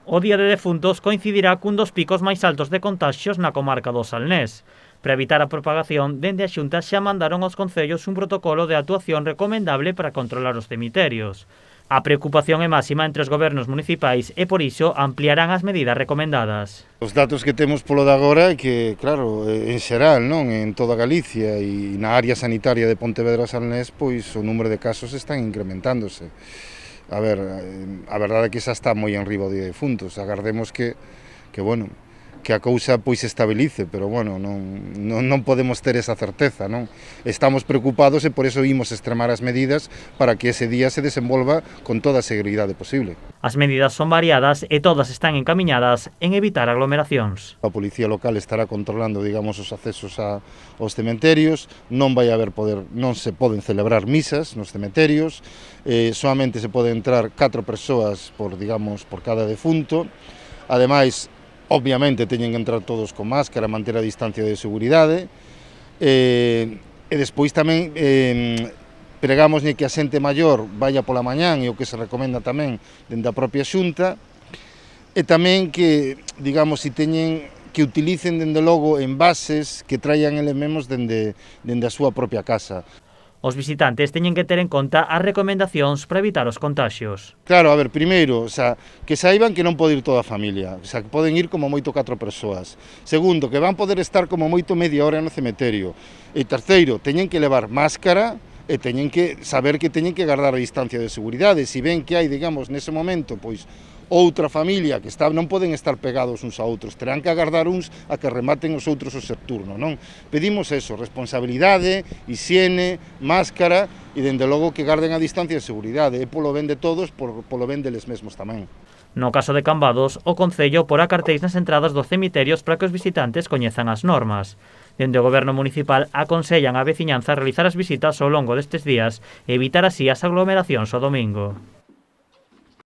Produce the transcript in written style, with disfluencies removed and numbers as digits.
O Día de Defuntos coincidirá cun dos picos máis altos de contaxios na comarca do Salnés. Para evitar a propagación, dende a Xunta xa mandaron aos concellos un protocolo de actuación recomendable para controlar os cemiterios. A preocupación é máxima entre os gobernos municipais e por iso ampliarán as medidas recomendadas. Os datos que temos polo de agora é que, claro, en xeral, non, en toda Galicia e na área sanitaria de Pontevedra Salnés, pois o número de casos están incrementándose. A ver, a verdade é que xa está moi enriba o Día de Defuntos, agardemos que a cousa pois se estabilice, pero bueno, non podemos ter esa certeza, non? Estamos preocupados e por eso imos extremar as medidas para que ese día se desenvolva con toda a seguridade posible. As medidas son variadas e todas están encamiñadas en evitar aglomeracións. A policía local estará controlando, digamos, os accesos aos cementerios, non se poden celebrar misas nos cementerios, solamente se pode entrar 4 persoas por cada defunto. Ademais, obviamente teñen que entrar todos con máscara, manter a distancia de seguridade, e despois tamén pregamos que a xente maior vaya pola mañán, e o que se recomenda tamén dende a propia Xunta, e tamén que, digamos, se teñen que utilicen dende logo envases que traian eles mesmos dende a súa propia casa. Os visitantes teñen que ter en conta as recomendacións para evitar os contaxios. Claro, a ver, primeiro, que saiban que non pode ir toda a familia, que poden ir como moito 4 persoas. Segundo, que van poder estar como moito media hora no cemiterio. E terceiro, teñen que levar máscara e teñen que saber que teñen que guardar a distancia de seguridade. Se ven que hai, digamos, nese momento, pois, outra familia que non poden estar pegados uns a outros, terán que agardar uns a que rematen os outros o seu turno, non? Pedimos eso, responsabilidade, hixiene, máscara e, dende logo, que garden a distancia de seguridade, e polo ben de todos, polo ben deles mesmos tamén. No caso de Cambados, o Concello porá cartéis nas entradas dos cemiterios para que os visitantes coñezan as normas. Dende o Goberno Municipal aconsellan á veciñanza realizar as visitas ao longo destes días e evitar así as aglomeracións o domingo.